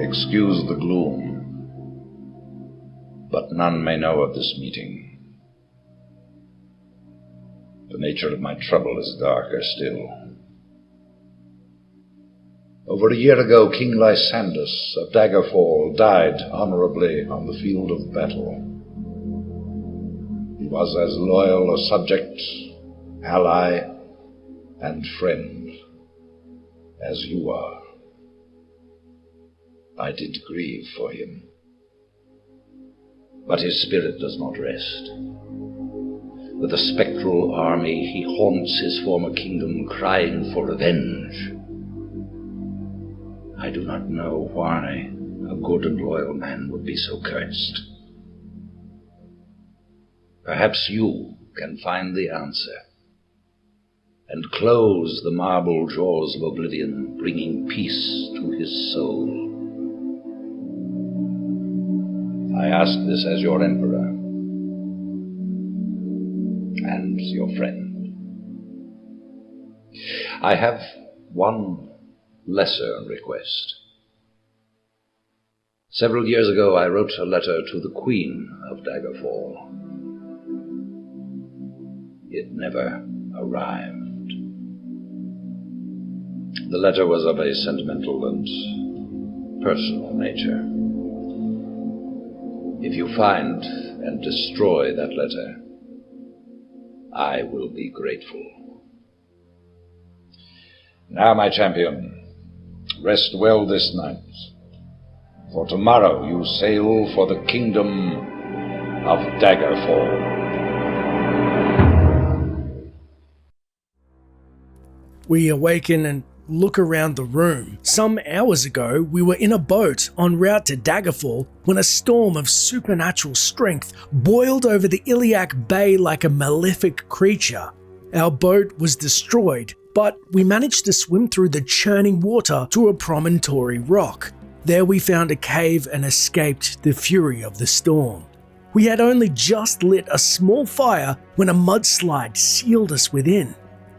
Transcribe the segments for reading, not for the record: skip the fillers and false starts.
Excuse the gloom, but none may know of this meeting. The nature of my trouble is darker still. Over a year ago, King Lysandus of Daggerfall died honorably on the field of battle. He was as loyal a subject, ally, and friend as you are. I did grieve for him, but his spirit does not rest. With a spectral army, he haunts his former kingdom, crying for revenge. I do not know why a good and loyal man would be so cursed. Perhaps you can find the answer and close the marble jaws of oblivion, bringing peace to his soul. I ask this as your emperor and your friend. I have one lesser request. Several years ago, I wrote a letter to the Queen of Daggerfall. It never arrived. The letter was of a sentimental and personal nature. If you find and destroy that letter, I will be grateful. Now, my champion, rest well this night, for tomorrow you sail for the kingdom of Daggerfall. We awaken and look around the room. Some hours ago, we were in a boat en route to Daggerfall when a storm of supernatural strength boiled over the Iliac Bay like a malefic creature. Our boat was destroyed, but we managed to swim through the churning water to a promontory rock. There we found a cave and escaped the fury of the storm. We had only just lit a small fire when a mudslide sealed us within.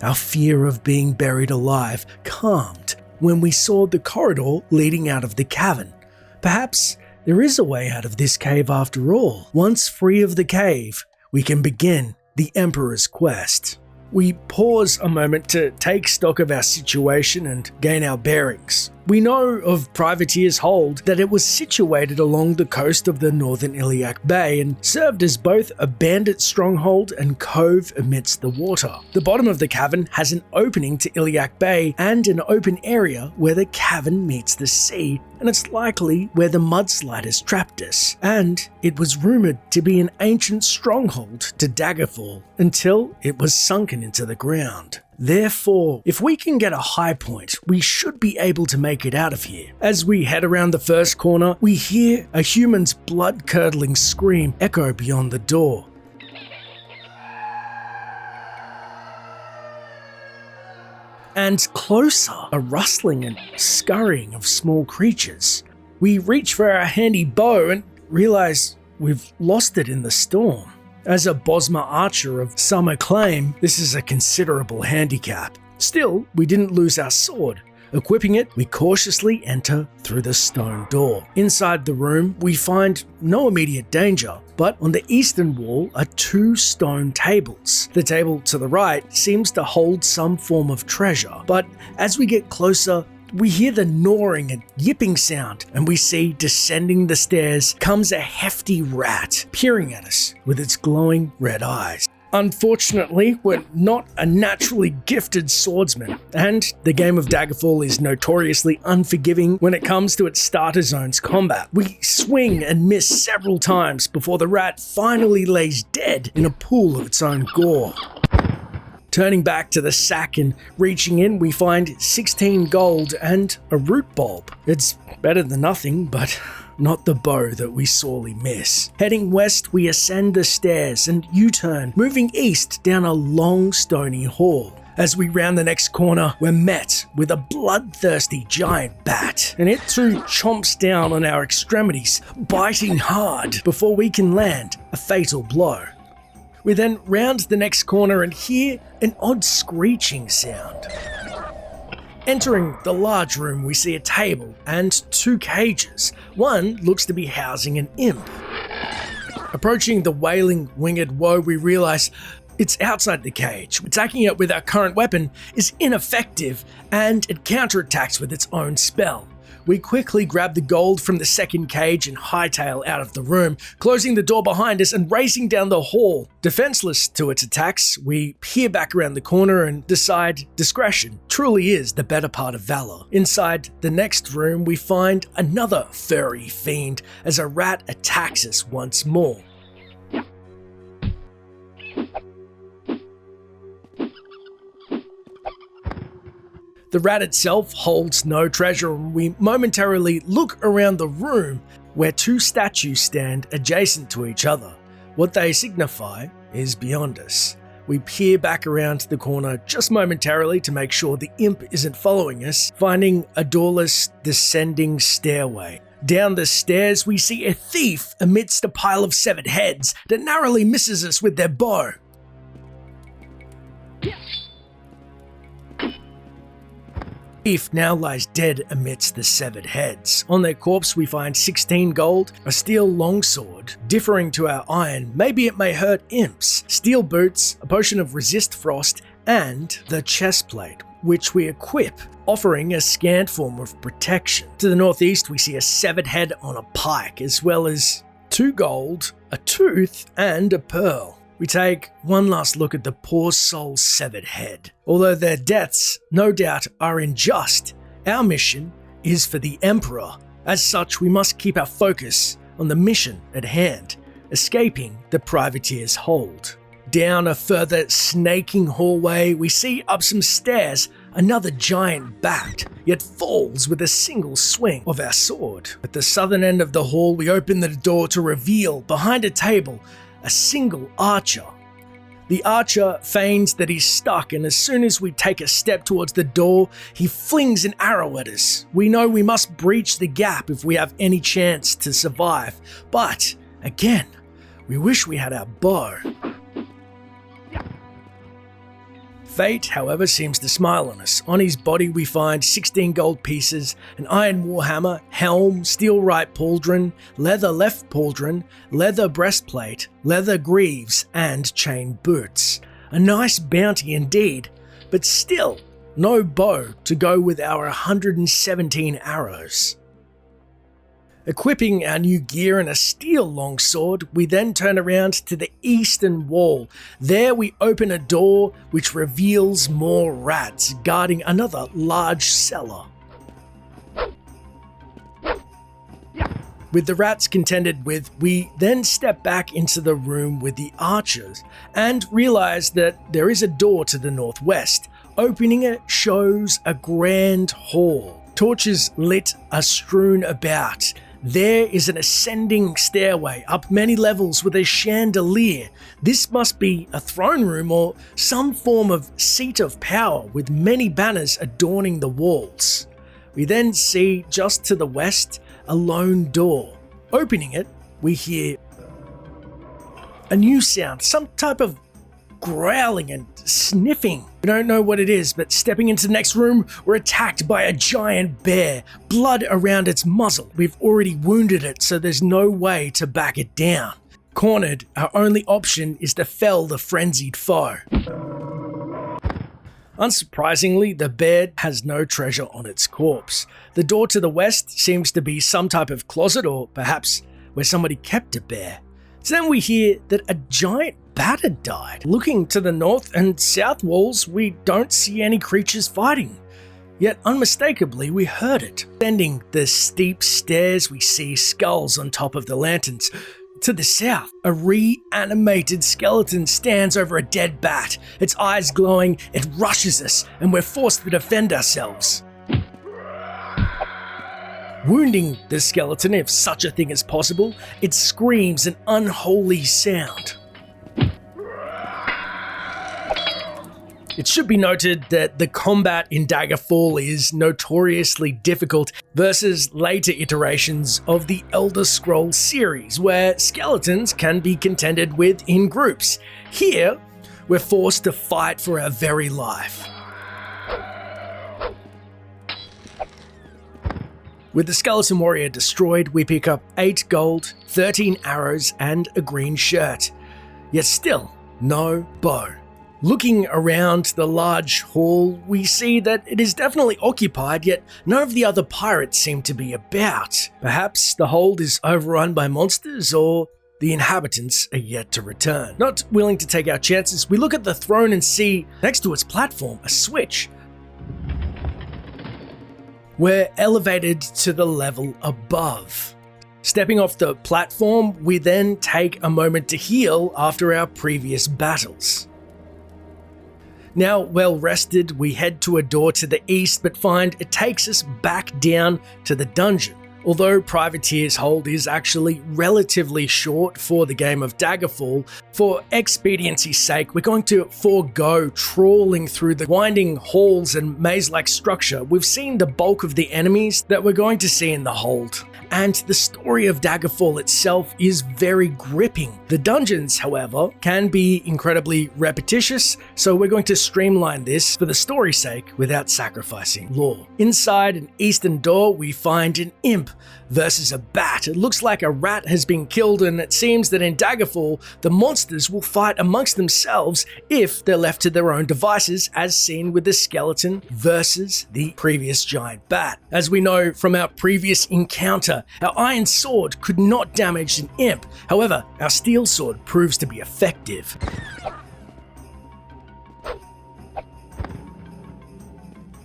Our fear of being buried alive calmed when we saw the corridor leading out of the cavern. Perhaps there is a way out of this cave after all. Once free of the cave, we can begin the Emperor's quest. We pause a moment to take stock of our situation and gain our bearings. We know of Privateer's Hold that it was situated along the coast of the northern Iliac Bay and served as both a bandit stronghold and cove amidst the water. The bottom of the cavern has an opening to Iliac Bay and an open area where the cavern meets the sea, and it's likely where the mudslide has trapped us. And it was rumored to be an ancient stronghold to Daggerfall until it was sunken into the ground. Therefore, if we can get a high point, we should be able to make it out of here. As we head around the first corner, we hear a human's blood-curdling scream echo beyond the door. And closer, a rustling and scurrying of small creatures. We reach for our handy bow and realize we've lost it in the storm. As a Bosma archer of some acclaim, this is a considerable handicap. Still, we didn't lose our sword. Equipping it, we cautiously enter through the stone door. Inside the room, we find no immediate danger, but on the eastern wall are 2 stone tables. The table to the right seems to hold some form of treasure, but as we get closer, we hear the gnawing and yipping sound, and we see descending the stairs comes a hefty rat, peering at us with its glowing red eyes. Unfortunately, we're not a naturally gifted swordsman, and the game of Daggerfall is notoriously unforgiving when it comes to its starter zone's combat. We swing and miss several times before the rat finally lays dead in a pool of its own gore. Turning back to the sack and reaching in, we find 16 gold and a root bulb. It's better than nothing, but not the bow that we sorely miss. Heading west, we ascend the stairs and U-turn, moving east down a long stony hall. As we round the next corner, we're met with a bloodthirsty giant bat, and it too chomps down on our extremities, biting hard before we can land a fatal blow. We then round the next corner and hear an odd screeching sound. Entering the large room, we see a table and 2 cages. One looks to be housing an imp. Approaching the wailing winged woe, we realize it's outside the cage. Attacking it with our current weapon is ineffective, and it counterattacks with its own spell. We quickly grab the gold from the second cage and hightail out of the room, closing the door behind us and racing down the hall. Defenseless to its attacks, we peer back around the corner and decide discretion truly is the better part of valor. Inside the next room, we find another furry fiend as a rat attacks us once more. The rat itself holds no treasure, and we momentarily look around the room where 2 statues stand adjacent to each other. What they signify is beyond us. We peer back around the corner just momentarily to make sure the imp isn't following us, finding a doorless descending stairway. Down the stairs, we see a thief amidst a pile of severed heads that narrowly misses us with their bow. Thief now lies dead amidst the severed heads. On their corpse we find 16 gold, a steel longsword, differing to our iron, maybe it may hurt imps, steel boots, a potion of resist frost, and the chest plate, which we equip, offering a scant form of protection. To the northeast we see a severed head on a pike, as well as 2 gold, a tooth, and a pearl. We take one last look at the poor soul's severed head. Although their deaths, no doubt, are unjust, our mission is for the Emperor. As such, we must keep our focus on the mission at hand, escaping the privateer's hold. Down a further snaking hallway, we see up some stairs another giant bat, yet falls with a single swing of our sword. At the southern end of the hall, we open the door to reveal, behind a table, a single archer. The archer feigns that he's stuck, and as soon as we take a step towards the door, he flings an arrow at us. We know we must breach the gap if we have any chance to survive, but again, we wish we had our bow. Fate, however, seems to smile on us. On his body we find 16 gold pieces, an iron warhammer, helm, steel right pauldron, leather left pauldron, leather breastplate, leather greaves, and chain boots. A nice bounty indeed, but still no bow to go with our 117 arrows. Equipping our new gear and a steel longsword, we then turn around to the eastern wall. There we open a door which reveals more rats guarding another large cellar. With the rats contended with, we then step back into the room with the archers and realize that there is a door to the northwest. Opening it shows a grand hall. Torches lit are strewn about. There is an ascending stairway up many levels with a chandelier. This must be a throne room or some form of seat of power with many banners adorning the walls. We then see just to the west a lone door. Opening it, we hear a new sound, some type of growling and sniffing. We don't know what it is, but stepping into the next room, we're attacked by a giant bear, blood around its muzzle. We've already wounded it, so there's no way to back it down. Cornered, our only option is to fell the frenzied foe. Unsurprisingly, the bear has no treasure on its corpse. The door to the west seems to be some type of closet, or perhaps where somebody kept a bear. So then we hear that a giant bat had died. Looking to the north and south walls, we don't see any creatures fighting. Yet unmistakably, we heard it. Ascending the steep stairs, we see skulls on top of the lanterns. To the south, a reanimated skeleton stands over a dead bat. Its eyes glowing, it rushes us, and we're forced to defend ourselves. Wounding the skeleton, if such a thing is possible, it screams an unholy sound. It should be noted that the combat in Daggerfall is notoriously difficult versus later iterations of the Elder Scrolls series, where skeletons can be contended with in groups. Here, we're forced to fight for our very life. With the skeleton warrior destroyed, we pick up 8 gold, 13 arrows, and a green shirt. Yet still, no bow. Looking around the large hall, we see that it is definitely occupied, yet none of the other pirates seem to be about. Perhaps the hold is overrun by monsters, or the inhabitants are yet to return. Not willing to take our chances, we look at the throne and see, next to its platform, a switch. We're elevated to the level above. Stepping off the platform, we then take a moment to heal after our previous battles. Now well rested, we head to a door to the east, but find it takes us back down to the dungeon. Although Privateer's hold is actually relatively short for the game of Daggerfall, for expediency's sake, we're going to forego trawling through the winding halls and maze-like structure. We've seen the bulk of the enemies that we're going to see in the hold. And the story of Daggerfall itself is very gripping. The dungeons, however, can be incredibly repetitious, so we're going to streamline this for the story's sake without sacrificing lore. Inside an eastern door, we find an imp versus a bat. It looks like a rat has been killed, and it seems that in Daggerfall, the monsters will fight amongst themselves if they're left to their own devices, as seen with the skeleton versus the previous giant bat. As we know from our previous encounter, our iron sword could not damage an imp. However, our steel sword proves to be effective.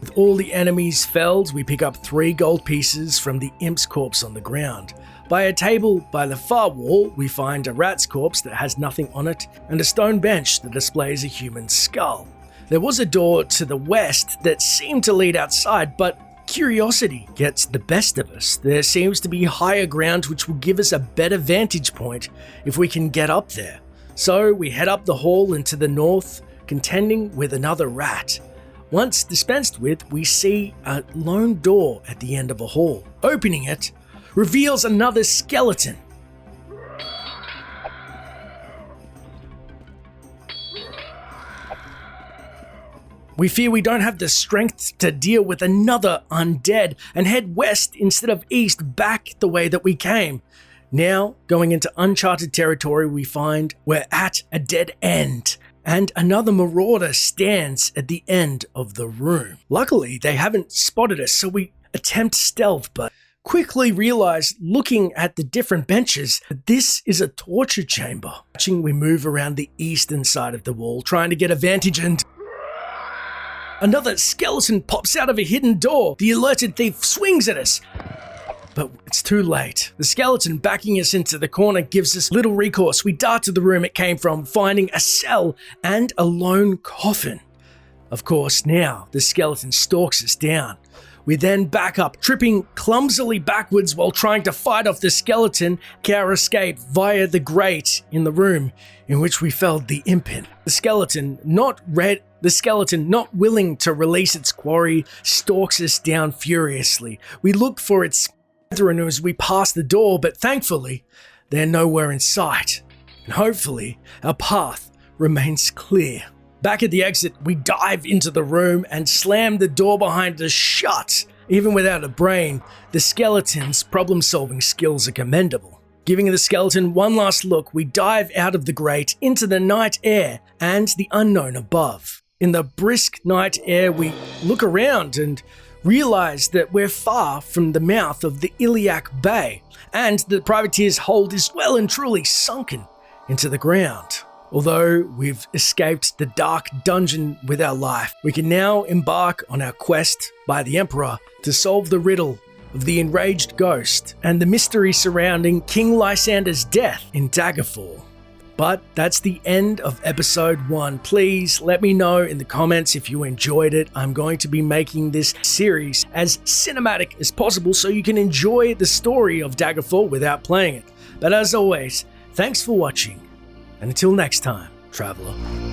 With all the enemies felled, we pick up 3 gold pieces from the imp's corpse on the ground. By a table by the far wall, we find a rat's corpse that has nothing on it, and a stone bench that displays a human skull. There was a door to the west that seemed to lead outside, but curiosity gets the best of us. There seems to be higher ground which will give us a better vantage point if we can get up there. So we head up the hall into the north, contending with another rat. Once dispensed with, we see a lone door at the end of a hall. Opening it reveals another skeleton. We fear we don't have the strength to deal with another undead and head west instead of east, back the way that we came. Now, going into uncharted territory, we find we're at a dead end, and another marauder stands at the end of the room. Luckily, they haven't spotted us, so we attempt stealth, but quickly realize, looking at the different benches, that this is a torture chamber. We move around the eastern side of the wall, trying to get a vantage, and another skeleton pops out of a hidden door. The alerted thief swings at us, but it's too late. The skeleton backing us into the corner gives us little recourse. We dart to the room it came from, finding a cell and a lone coffin. Of course, now the skeleton stalks us down. We then back up, tripping clumsily backwards while trying to fight off the skeleton, our escape via the grate in the room in which we felled the imp in. The skeleton, not willing to release its quarry, stalks us down furiously. We look for its brethren as we pass the door, but thankfully, they're nowhere in sight. And hopefully, our path remains clear. Back at the exit, we dive into the room and slam the door behind us shut. Even without a brain, the skeleton's problem-solving skills are commendable. Giving the skeleton one last look, we dive out of the grate into the night air and the unknown above. In the brisk night air, we look around and realize that we're far from the mouth of the Iliac Bay, and the privateer's hold is well and truly sunken into the ground. Although we've escaped the dark dungeon with our life, we can now embark on our quest by the Emperor to solve the riddle of the enraged ghost and the mystery surrounding King Lysandus' death in Daggerfall. But that's the end of episode 1. Please let me know in the comments if you enjoyed it. I'm going to be making this series as cinematic as possible so you can enjoy the story of Daggerfall without playing it. But as always, thanks for watching, and until next time, Traveler.